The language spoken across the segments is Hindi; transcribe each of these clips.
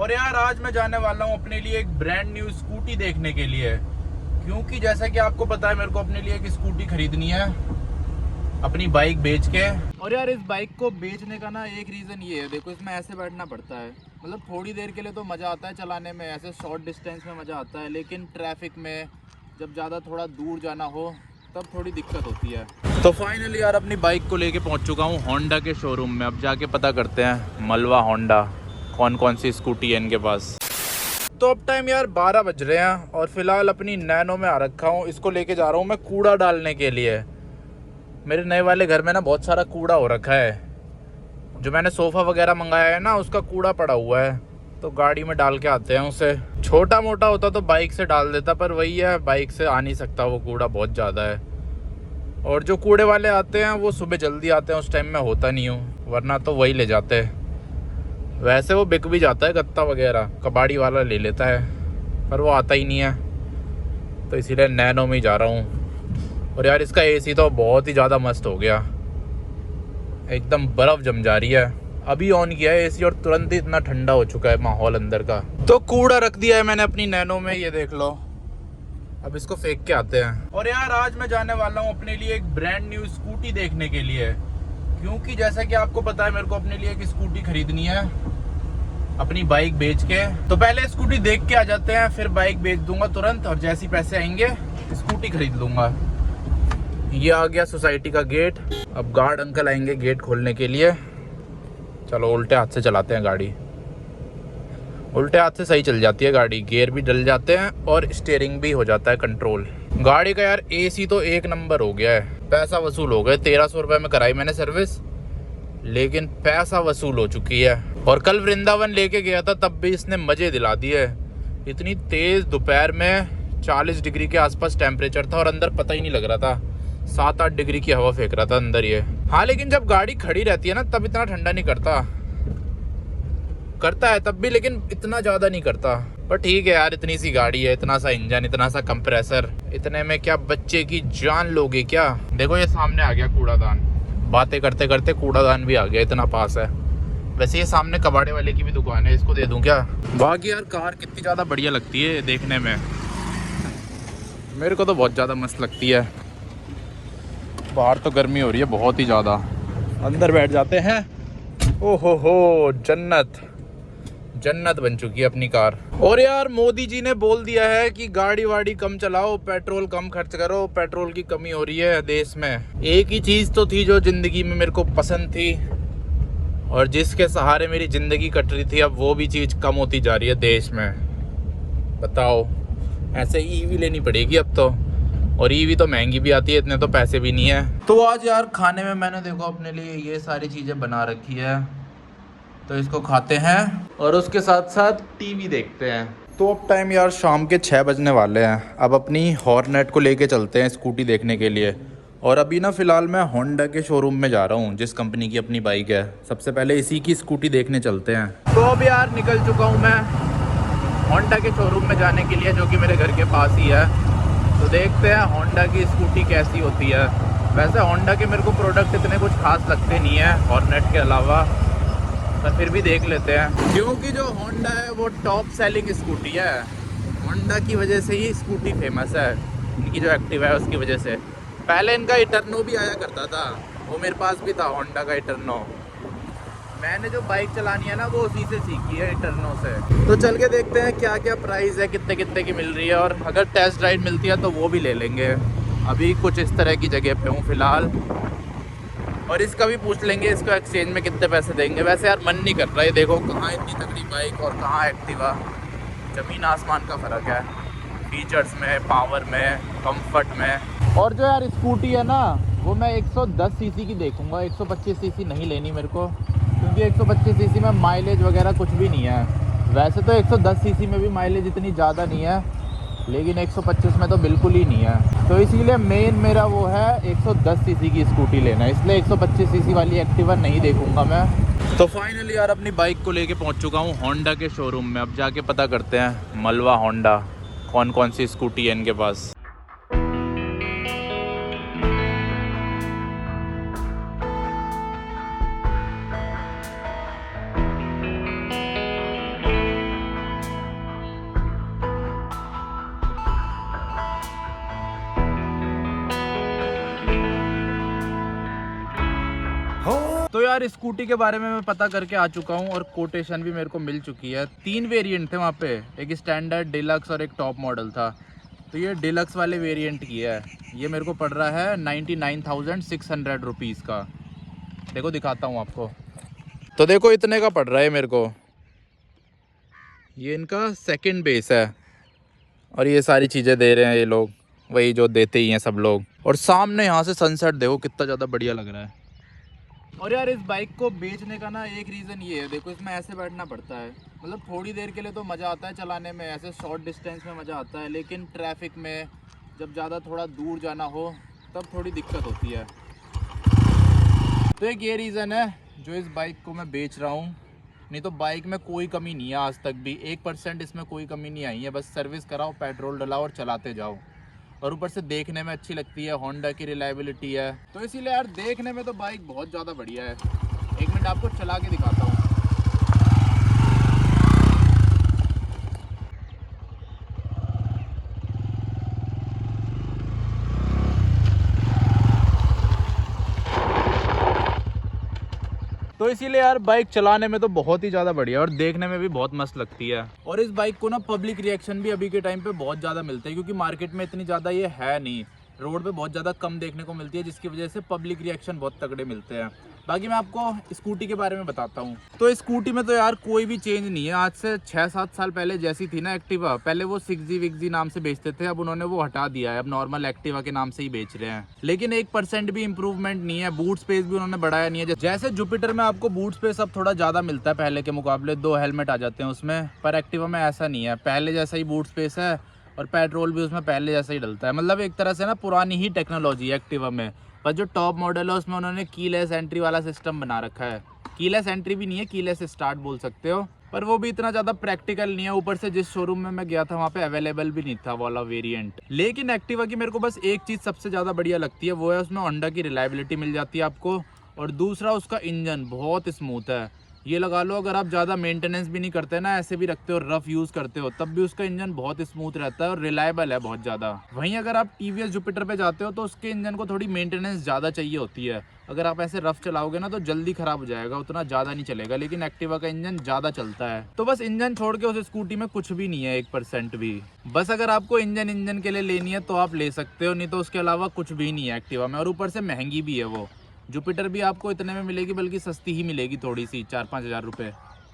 और यार आज मैं जाने वाला हूँ अपने लिए एक ब्रांड न्यू स्कूटी देखने के लिए, क्योंकि जैसा कि आपको पता है मेरे को अपने लिए एक स्कूटी खरीदनी है अपनी बाइक बेच के। और यार इस बाइक को बेचने का ना एक रीज़न ये है, देखो इसमें ऐसे बैठना पड़ता है। मतलब थोड़ी देर के लिए तो मज़ा आता है चलाने में, ऐसे शॉर्ट डिस्टेंस में मज़ा आता है, लेकिन ट्रैफिक में जब ज़्यादा थोड़ा दूर जाना हो तब थोड़ी दिक्कत होती है। तो फाइनली यार अपनी बाइक को लेके पहुंच चुका हूँ होंडा के शोरूम में। अब जाके पता करते हैं मलवा होंडा कौन कौन सी स्कूटी है इनके पास। तो अब टाइम यार 12 बज रहे हैं और फिलहाल अपनी नैनो में आ रखा हूँ। इसको लेके जा रहा हूँ मैं कूड़ा डालने के लिए। मेरे नए वाले घर में ना बहुत सारा कूड़ा हो रखा है, जो मैंने सोफ़ा वगैरह मंगाया है ना उसका कूड़ा पड़ा हुआ है, तो गाड़ी में डाल के आते हैं उसे। छोटा मोटा होता तो बाइक से डाल देता, पर वही है बाइक से आ नहीं सकता, वो कूड़ा बहुत ज़्यादा है। और जो कूड़े वाले आते हैं वो सुबह जल्दी आते हैं, उस टाइम में होता नहीं हूँ, वरना तो वही ले जाते हैं। वैसे वो बिक भी जाता है, गत्ता वगैरह कबाड़ी वाला ले लेता है, पर वो आता ही नहीं है, तो इसीलिए नैनो में ही जा रहा हूँ। और यार इसका एसी तो बहुत ही ज़्यादा मस्त हो गया, एकदम बर्फ़ जम जा रही है। अभी ऑन किया है एसी और तुरंत ही इतना ठंडा हो चुका है माहौल अंदर का। तो कूड़ा रख दिया है मैंने अपनी नैनो में, ये देख लो। अब इसको फेंक के आते हैं। और यार आज मैं जाने वाला हूँ अपने लिए एक ब्रांड न्यू स्कूटी देखने के लिए, क्योंकि जैसा कि आपको पता है मेरे को अपने लिए एक स्कूटी खरीदनी है अपनी बाइक बेच के। तो पहले स्कूटी देख के आ जाते हैं, फिर बाइक बेच दूंगा तुरंत, और जैसे पैसे आएंगे स्कूटी खरीद लूंगा। ये आ गया सोसाइटी का गेट। अब गार्ड अंकल आएंगे गेट खोलने के लिए। चलो उल्टे हाथ से चलाते हैं गाड़ी। उल्टे हाथ से सही चल जाती है गाड़ी, गियर भी डल जाते हैं और स्टीयरिंग भी हो जाता है कंट्रोल। गाड़ी का यार एसी तो एक नंबर हो गया है। पैसा वसूल हो गए, 1300 रुपये में कराई मैंने सर्विस, लेकिन पैसा वसूल हो चुकी है। और कल वृंदावन लेके गया था, तब भी इसने मज़े दिला दिए। इतनी तेज़ दोपहर में 40 डिग्री के आसपास टेम्परेचर था और अंदर पता ही नहीं लग रहा था, 7-8 डिग्री की हवा फेंक रहा था अंदर ये। हाँ लेकिन जब गाड़ी खड़ी रहती है ना तब इतना ठंडा नहीं करता है तब भी, लेकिन इतना ज़्यादा नहीं करता। पर ठीक है यार, इतनी सी गाड़ी है, इतना सा इंजन, इतना सा कंप्रेसर, इतने में क्या बच्चे की जान लोगे क्या। देखो ये सामने आ गया कूड़ादान, बातें करते करते कूड़ादान भी आ गया, इतना पास है। वैसे ये सामने कबाड़े वाले की भी दुकान है, इसको दे दूं क्या। बाकी यार कार कितनी ज़्यादा बढ़िया लगती है देखने में, मेरे को तो बहुत ज़्यादा मस्त लगती है। बाहर तो गर्मी हो रही है बहुत ही ज़्यादा, अंदर बैठ जाते हैं। ओहो हो, जन्नत बन चुकी है अपनी कार। और यार मोदी जी ने बोल दिया है कि गाड़ी वाड़ी कम चलाओ, पेट्रोल कम खर्च करो, पेट्रोल की कमी हो रही है देश में। एक ही चीज़ तो थी जो ज़िंदगी में मेरे को पसंद थी और जिसके सहारे मेरी ज़िंदगी कट रही थी, अब वो भी चीज़ कम होती जा रही है देश में। बताओ, ऐसे ईवी लेनी पड़ेगी अब तो, और ईवी तो महंगी भी आती है, इतने तो पैसे भी नहीं है। तो आज यार खाने में मैंने देखो अपने लिए ये सारी चीज़ें बना रखी है, तो इसको खाते हैं और उसके साथ साथ टीवी देखते हैं। तो अब टाइम यार शाम के 6 बजने वाले हैं। अब अपनी हॉर्नेट को लेके चलते हैं स्कूटी देखने के लिए। और अभी ना फ़िलहाल मैं होंडा के शोरूम में जा रहा हूँ, जिस कंपनी की अपनी बाइक है। सबसे पहले इसी की स्कूटी देखने चलते हैं। तो अब यार निकल चुका हूँ मैं होंडा के शोरूम में जाने के लिए, जो कि मेरे घर के पास ही है। तो देखते हैं होंडा की स्कूटी कैसी होती है। वैसे होंडा के मेरे को प्रोडक्ट इतने कुछ खास लगते नहीं है हॉर्नेट के अलावा, पर फिर भी देख लेते हैं, क्योंकि जो होंडा है वो टॉप सेलिंग स्कूटी है। होंडा की वजह से ही स्कूटी फेमस है, इनकी जो एक्टिवा है उसकी वजह से। पहले इनका इटर्नो भी आया करता था, वो मेरे पास भी था होंडा का इटर्नो। मैंने जो बाइक चलानी है ना वो उसी से सीखी है, इटर्नो से। तो चल के देखते हैं क्या क्या प्राइस है, कितने कितने की मिल रही है, और अगर टेस्ट राइड मिलती है तो वो भी ले लेंगे। अभी कुछ इस तरह की जगह पे हूँ फ़िलहाल, और इसका भी पूछ लेंगे इसको एक्सचेंज में कितने पैसे देंगे। वैसे यार मन नहीं कर रहा है, देखो कहाँ इतनी तगड़ी बाइक और कहाँ एक्टिवा, ज़मीन आसमान का फ़र्क है फीचर्स में, पावर में, कंफर्ट में। और जो यार स्कूटी है ना वो मैं 110 सीसी की देखूंगा, 125 सीसी नहीं लेनी मेरे को, क्योंकि 125 सीसी में माइलेज वगैरह कुछ भी नहीं है। वैसे तो 110 सीसी में भी माइलेज इतनी ज़्यादा नहीं है, लेकिन 125 में तो बिल्कुल ही नहीं है। तो इसीलिए मेन मेरा वो है 110 सीसी की स्कूटी लेना, इसलिए 125 सीसी वाली एक्टिवा नहीं देखूंगा मैं। तो फाइनली यार अपनी बाइक को लेके पहुंच चुका हूँ होंडा के शोरूम में। अब जाके पता करते हैं मलवा होंडा कौन कौन सी स्कूटी है इनके पास। यार स्कूटी के बारे में मैं पता करके आ चुका हूँ और कोटेशन भी मेरे को मिल चुकी है। 3 वेरिएंट थे वहाँ पे, एक स्टैंडर्ड, डिलक्स और एक टॉप मॉडल था। तो ये डिलक्स वाले वेरिएंट की है। ये मेरे को पड़ रहा है 99,600 रुपीज़ का। देखो दिखाता हूँ आपको। तो देखो इतने का पड़ रहा है मेरे को। ये इनका सेकंड बेस है और ये सारी चीज़ें दे रहे हैं ये लोग, वही जो देते ही हैं सब लोग। और सामने यहाँ से सनसेट देखो कितना ज़्यादा बढ़िया लग रहा है। और यार इस बाइक को बेचने का ना एक रीज़न ये है, देखो इसमें ऐसे बैठना पड़ता है। मतलब थोड़ी देर के लिए तो मज़ा आता है चलाने में, ऐसे शॉर्ट डिस्टेंस में मज़ा आता है, लेकिन ट्रैफिक में जब ज़्यादा थोड़ा दूर जाना हो तब थोड़ी दिक्कत होती है। तो एक ये रीज़न है जो इस बाइक को मैं बेच रहा हूँ। नहीं तो बाइक में कोई कमी नहीं है, आज तक भी 1% इसमें कोई कमी नहीं आई है। बस सर्विस कराओ, पेट्रोल डलाओ और चलाते जाओ। और ऊपर से देखने में अच्छी लगती है, होंडा की रिलायबिलिटी है, तो इसीलिए यार देखने में तो बाइक बहुत ज़्यादा बढ़िया है। 1 मिनट आपको चला के दिखाता हूँ। तो इसीलिए यार बाइक चलाने में तो बहुत ही ज़्यादा बढ़िया और देखने में भी बहुत मस्त लगती है। और इस बाइक को ना पब्लिक रिएक्शन भी अभी के टाइम पे बहुत ज़्यादा मिलता है, क्योंकि मार्केट में इतनी ज़्यादा ये है नहीं, रोड पे बहुत ज़्यादा कम देखने को मिलती है, जिसकी वजह से पब्लिक रिएक्शन बहुत तगड़े मिलते हैं। बाकी मैं आपको स्कूटी के बारे में बताता हूँ। तो स्कूटी में तो यार कोई भी चेंज नहीं है। आज से 6-7 साल पहले जैसी थी ना एक्टिवा, पहले वो 6G विक्जी नाम से बेचते थे, अब उन्होंने वो हटा दिया है, अब नॉर्मल एक्टिवा के नाम से ही बेच रहे हैं। लेकिन 1% भी इंप्रूवमेंट नहीं है, बूट स्पेस भी उन्होंने बढ़ाया नहीं है। जैसे जुपिटर में आपको बूट स्पेस अब थोड़ा ज़्यादा मिलता है पहले के मुकाबले, 2 हेलमेट आ जाते हैं उसमें, पर एक्टिवा में ऐसा नहीं है, पहले जैसा ही बूट स्पेस है और पेट्रोल भी उसमें पहले जैसा ही डलता है। मतलब एक तरह से ना पुरानी ही टेक्नोलॉजी है एक्टिवा में। पर जो टॉप मॉडल है उसमें उन्होंने कीलेस एंट्री वाला सिस्टम बना रखा है। कीलेस एंट्री भी नहीं है, कीलेस स्टार्ट बोल सकते हो, पर वो भी इतना ज़्यादा प्रैक्टिकल नहीं है। ऊपर से जिस शोरूम में मैं गया था वहाँ पे अवेलेबल भी नहीं था वाला वेरिएंट। लेकिन एक्टिवा की मेरे को बस एक चीज़ सबसे ज़्यादा बढ़िया लगती है, वो है उसमें होंडा की रिलायबिलिटी मिल जाती है आपको, और दूसरा उसका इंजन बहुत स्मूथ है। ये लगा लो अगर आप ज़्यादा मेंटेनेंस भी नहीं करते ना, ऐसे भी रखते हो, रफ यूज़ करते हो, तब भी उसका इंजन बहुत स्मूथ रहता है और रिलायबल है बहुत ज़्यादा। वहीं अगर आप टीवीएस जुपिटर पे जाते हो तो उसके इंजन को थोड़ी मेंटेनेंस ज़्यादा चाहिए होती है। अगर आप ऐसे रफ चलाओगे ना तो जल्दी ख़राब हो जाएगा, उतना ज़्यादा नहीं चलेगा। लेकिन एक्टिवा का इंजन ज़्यादा चलता है। तो बस इंजन छोड़ के उस स्कूटी में कुछ भी नहीं है, 1% भी। बस अगर आपको इंजन के लिए लेनी है तो आप ले सकते हो, नहीं तो उसके अलावा कुछ भी नहीं है एक्टिवा में। और ऊपर से महंगी भी है वो। जुपिटर भी आपको इतने में मिलेगी, बल्कि सस्ती ही मिलेगी थोड़ी सी, 4-5 हज़ार रुपये।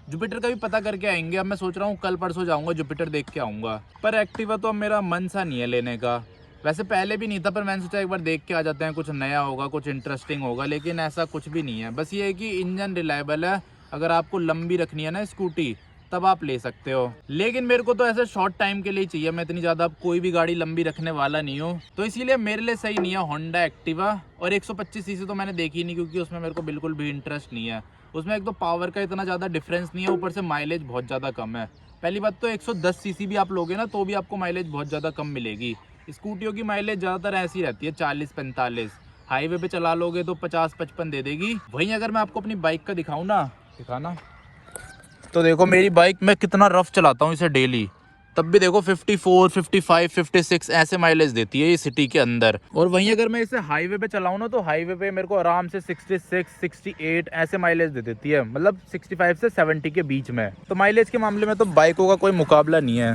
जुपिटर का भी पता करके आएंगे। अब मैं सोच रहा हूँ कल परसों जाऊँगा जुपिटर देख के आऊँगा। पर एक्टिवा तो अब मेरा मन सा नहीं है लेने का। वैसे पहले भी नहीं था, पर मैंने सोचा एक बार देख के आ जाते हैं, कुछ नया होगा, कुछ इंटरेस्टिंग होगा। लेकिन ऐसा कुछ भी नहीं है। बस ये है कि इंजन रिलायबल है। अगर आपको लंबी रखनी है ना स्कूटी तब आप ले सकते हो। लेकिन मेरे को तो ऐसे शॉर्ट टाइम के लिए चाहिए, मैं इतनी ज़्यादा कोई भी गाड़ी लंबी रखने वाला नहीं हूँ। तो इसीलिए मेरे लिए सही नहीं है होंडा एक्टिवा। और 125 सीसी तो मैंने देखी नहीं, क्योंकि उसमें मेरे को बिल्कुल भी इंटरेस्ट नहीं है। उसमें एक तो पावर का इतना ज़्यादा डिफरेंस नहीं है, ऊपर से माइलेज बहुत ज़्यादा कम है। पहली बात तो 110 सीसी भी आप लोगे ना तो भी आपको माइलेज बहुत ज़्यादा कम मिलेगी। स्कूटियों की माइलेज ज़्यादातर ऐसी रहती है 40-45, हाईवे पे चला लोगे तो 50-55 दे देगी। वहीं अगर मैं आपको अपनी बाइक का दिखाऊँ ना, दिखाना, तो देखो मेरी बाइक में कितना रफ चलाता हूँ इसे डेली, तब भी देखो 54, 55, 56 ऐसे माइलेज देती है ये सिटी के अंदर। और वहीं अगर मैं इसे हाईवे पे चलाऊँ ना तो हाईवे पे मेरे को आराम से 66, 68 ऐसे माइलेज दे देती है, मतलब 65 से 70 के बीच में। तो माइलेज के मामले में तो बाइकों का कोई मुकाबला नहीं है।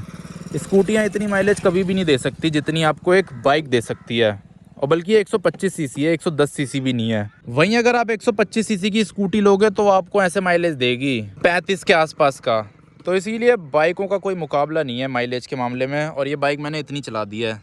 स्कूटियाँ इतनी माइलेज कभी भी नहीं दे सकती जितनी आपको एक बाइक दे सकती है। और बल्कि ये 125 सीसी है, 110 सीसी भी नहीं है। वहीं अगर आप 125 सीसी की स्कूटी लोगे तो आपको ऐसे माइलेज देगी 35 के आसपास का। तो इसीलिए बाइकों का कोई मुकाबला नहीं है माइलेज के मामले में। और ये बाइक मैंने इतनी चला दी है,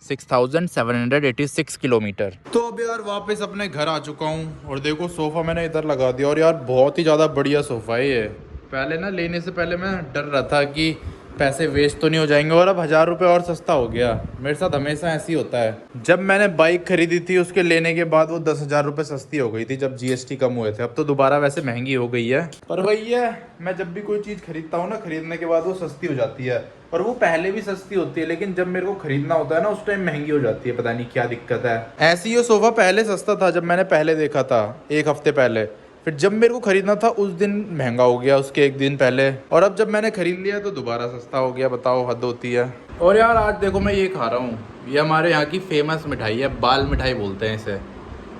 6786 किलोमीटर। तो अब यार वापस अपने घर आ चुका हूँ और देखो सोफ़ा मैंने इधर लगा दिया। और यार बहुत ही ज़्यादा बढ़िया सोफ़ा है ये। पहले ना लेने से पहले मैं डर रहा था कि पैसे वेस्ट तो नहीं हो जाएंगे, और अब 1000 रुपये और सस्ता हो गया। मेरे साथ हमेशा ऐसे ही होता है। जब मैंने बाइक खरीदी थी उसके लेने के बाद वो 10,000 रुपये सस्ती हो गई थी जब GST कम हुए थे। अब तो दोबारा वैसे महंगी हो गई है, पर वही है, मैं जब भी कोई चीज़ खरीदता हूँ ना, खरीदने के बाद वो सस्ती हो जाती है। और वो पहले भी सस्ती होती है, लेकिन जब मेरे को खरीदना होता है ना उस टाइम महंगी हो जाती है। पता नहीं क्या दिक्कत है। ऐसे ही ये सोफ़ा पहले सस्ता था जब मैंने पहले देखा था, 1 हफ्ते पहले। फिर जब मेरे को खरीदना था उस दिन महंगा हो गया, उसके 1 दिन पहले। और अब जब मैंने खरीद लिया तो दोबारा सस्ता हो गया। बताओ, हद होती है। और यार आज देखो मैं ये खा रहा हूँ, ये हमारे यहाँ की फेमस मिठाई है, बाल मिठाई बोलते हैं इसे।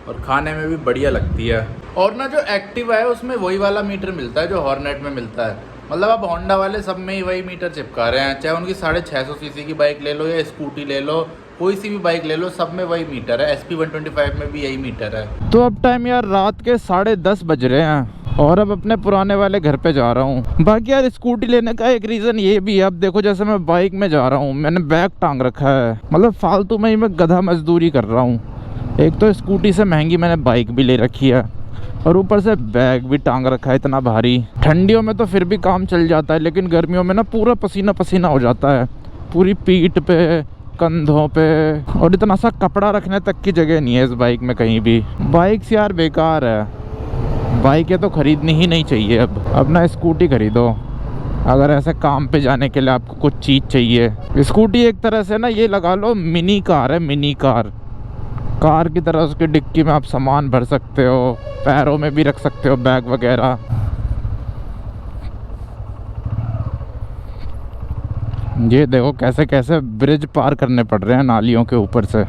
और खाने में भी बढ़िया लगती है। और ना जो एक्टिवा है उसमें वही वाला मीटर मिलता है जो हॉर्नेट में मिलता है। मतलब अब होंडा वाले सब में ही वही मीटर चिपका रहे हैं, चाहे उनकी 650 सीसी की बाइक ले लो या स्कूटी ले लो, कोई सी भी बाइक ले लो, सब में वही मीटर है। SP 125 में भी यही मीटर है। तो अब टाइम यार रात के 10:30 बज रहे हैं और अब अपने पुराने वाले घर पे जा रहा हूँ। बाकी यार स्कूटी लेने का एक रीज़न ये भी है, अब देखो जैसे मैं बाइक में जा रहा हूँ, मैंने बैग टांग रखा है, मतलब फालतू में ही मैं गधा मजदूरी कर रहा हूँ। एक तो स्कूटी से महंगी मैंने बाइक भी ले रखी है और ऊपर से बैग भी टांग रखा है इतना भारी। ठंडियों में तो फिर भी काम चल जाता है, लेकिन गर्मियों में ना पूरा पसीना पसीना हो जाता है, पूरी पीठ पे, कंधों पे, और इतना सा कपड़ा रखने तक की जगह नहीं है इस बाइक में कहीं भी। बाइक से यार बेकार है, बाइकें तो खरीदनी ही नहीं चाहिए। अब ना स्कूटी खरीदो अगर ऐसे काम पे जाने के लिए आपको कुछ चीज़ चाहिए। स्कूटी एक तरह से ना ये लगा लो मिनी कार है, मिनी कार की तरह उसकी डिक्की में आप सामान भर सकते हो, पैरों में भी रख सकते हो बैग वगैरह। ये देखो कैसे कैसे ब्रिज पार करने पड़ रहे हैं नालियों के ऊपर से।